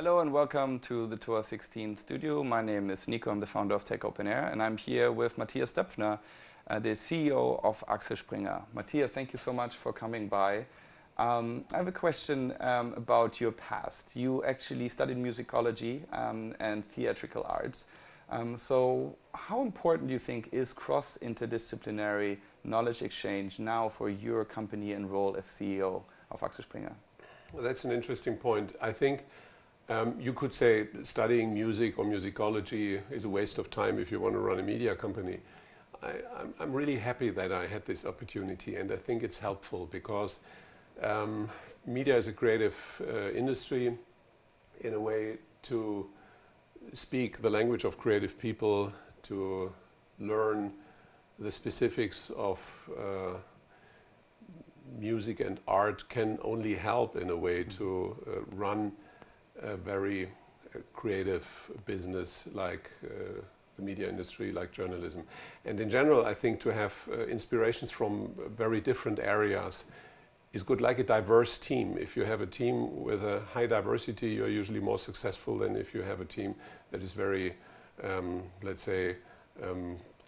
Hello and welcome to the Tour 16 studio. My name is Niko, I'm the founder of Tech Open Air, and I'm here with Matthias Döpfner, the CEO of Axel Springer. Matthias, thank you so much for coming by. I have a question about your past. You actually studied musicology and theatrical arts. So how important do you think is cross-interdisciplinary knowledge exchange now for your company and role as CEO of Axel Springer? Well, that's an interesting point. I think you could say studying music or musicology is a waste of time if you want to run a media company. I'm really happy that I had this opportunity, and I think it's helpful because media is a creative industry in a way to speak the language of creative people, to learn the specifics of music and art can only help in a way to run a very creative business like the media industry, like journalism. And in general, I think to have inspirations from very different areas is good, like a diverse team. If you have a team with a high diversity, you're usually more successful than if you have a team that is very, let's say,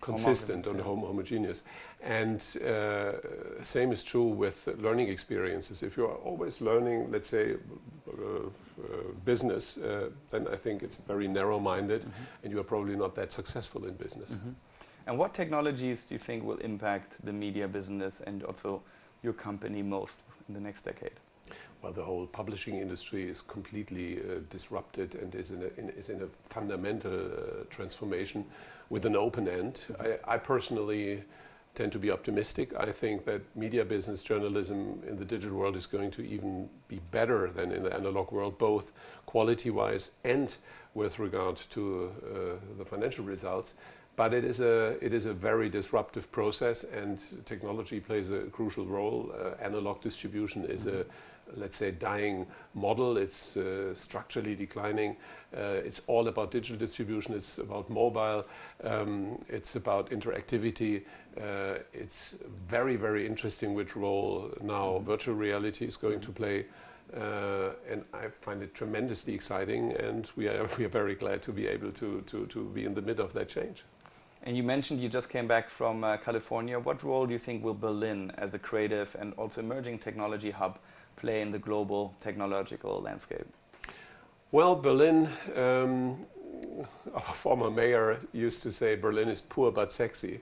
consistent and homogeneous. And same is true with learning experiences. If you're always learning, let's say, business, then I think it's very narrow-minded, and you are probably not that successful in business. And what technologies do you think will impact the media business and also your company most in the next decade? Well, the whole publishing industry is completely disrupted and is in a fundamental transformation with an open end. I personally tend to be optimistic. I think that media business journalism in the digital world is going to even be better than in the analog world, both quality-wise and with regard to the financial results. But it is a very disruptive process, and technology plays a crucial role. Analog distribution is a, let's say, dying model. It's structurally declining. It's all about digital distribution. It's about mobile. It's about interactivity. It's very, very interesting which role now virtual reality is going to play. And I find it tremendously exciting, and we are very glad to be able to be in the middle of that change. And you mentioned you just came back from California. What role do you think will Berlin, as a creative and also emerging technology hub, play in the global technological landscape? Well, Berlin, our former mayor used to say Berlin is poor but sexy.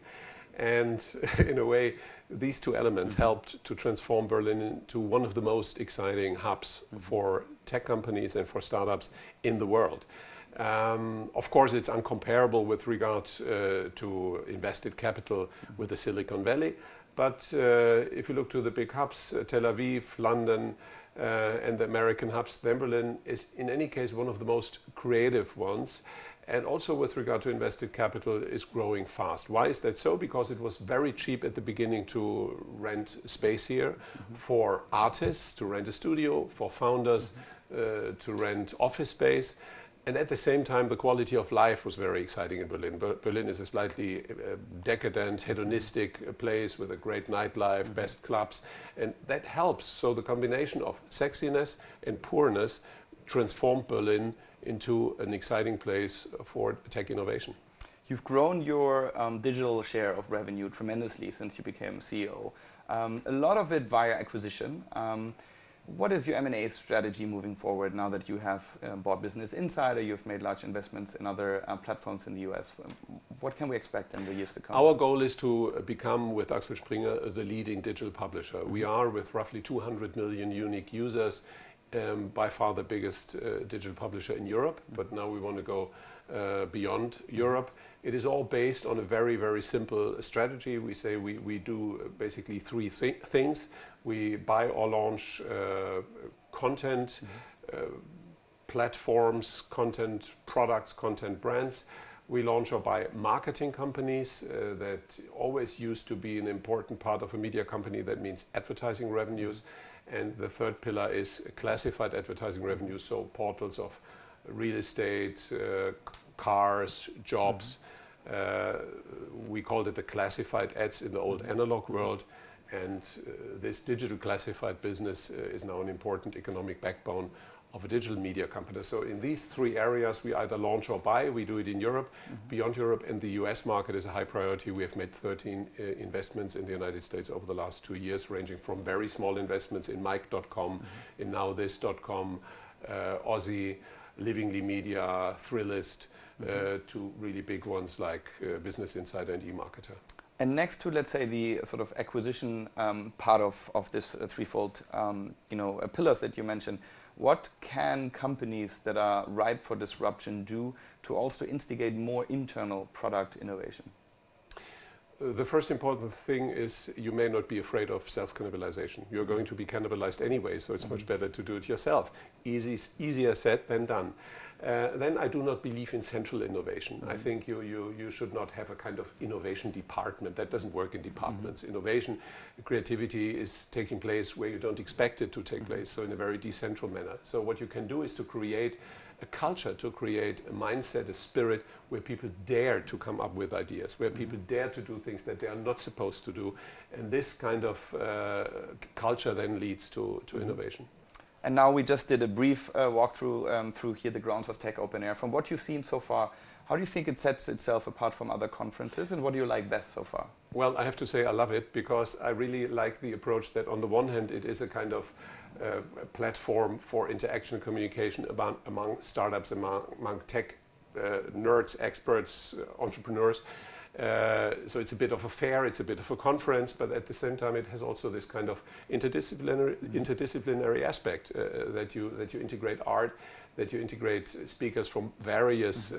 And in a way, these two elements helped to transform Berlin into one of the most exciting hubs for tech companies and for startups in the world. Of course, it's uncomparable with regard to invested capital with the Silicon Valley. But if you look to the big hubs, Tel Aviv, London, and the American hubs, then Berlin is in any case one of the most creative ones. And also with regard to invested capital is growing fast. Why is that so? Because it was very cheap at the beginning to rent space here for artists, to rent a studio, for founders to rent office space. And at the same time, the quality of life was very exciting in Berlin. Berlin is a slightly decadent, hedonistic place with a great nightlife, best clubs, and that helps. So the combination of sexiness and poorness transformed Berlin into an exciting place for tech innovation. You've grown your digital share of revenue tremendously since you became CEO. A lot of it via acquisition. What is your M&A strategy moving forward now that you have bought Business Insider, you've made large investments in other platforms in the US? What can we expect in the years to come? Our goal is to become, with Axel Springer, the leading digital publisher. We are, with roughly 200 million unique users, by far the biggest digital publisher in Europe, but now we want to go beyond Europe. It is all based on a very, very simple strategy. We say we do basically three things. We buy or launch content, platforms, content products, content brands. We launch or buy marketing companies that always used to be an important part of a media company. That means advertising revenues. And the third pillar is classified advertising revenues, so portals of real estate, cars, jobs. We called it the classified ads in the old analog world. And this digital classified business is now an important economic backbone of a digital media company. So in these three areas, we either launch or buy. We do it in Europe, beyond Europe, and the US market is a high priority. We have made 13 investments in the United States over the last 2 years, ranging from very small investments in Mike.com, in nowthis.com, Aussie, Livingly Media, Thrillist, to really big ones like Business Insider and eMarketer. And next to, let's say, the sort of acquisition part of this threefold, pillars that you mentioned, what can companies that are ripe for disruption do to also instigate more internal product innovation? The first important thing is you may not be afraid of self-cannibalization. You're going to be cannibalized anyway, so it's much better to do it yourself. Easier said than done. Then I do not believe in central innovation. I think you should not have a kind of innovation department. That doesn't work in departments. Innovation, creativity is taking place where you don't expect it to take place, so in a very decentral manner. So what you can do is to create a culture, to create a mindset, a spirit where people dare to come up with ideas, where people dare to do things that they are not supposed to do. And this kind of culture then leads to innovation. And now we just did a brief walkthrough through here the grounds of Tech Open Air. From what you've seen so far, how do you think it sets itself apart from other conferences, and what do you like best so far? Well, I have to say I love it because I really like the approach that on the one hand it is a kind of platform for interaction and communication among startups, among tech nerds, experts, entrepreneurs. So it's a bit of a fair, it's a bit of a conference, but at the same time it has also this kind of interdisciplinary aspect that you integrate art, that you integrate speakers from various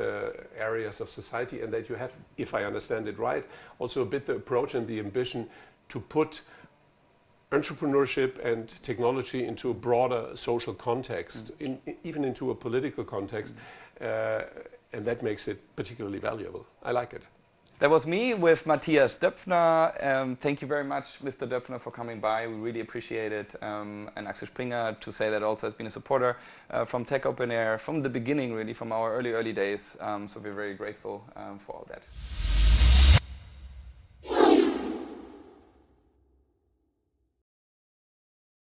areas of society, and that you have, if I understand it right, also a bit the approach and the ambition to put entrepreneurship and technology into a broader social context, even into a political context, and that makes it particularly valuable. I like it. That was me with Matthias Döpfner. Thank you very much, Mr. Döpfner, for coming by. We really appreciate it. And Axel Springer, to say that also has been a supporter from Tech Open Air from the beginning, really, from our early days. So we're very grateful for all that.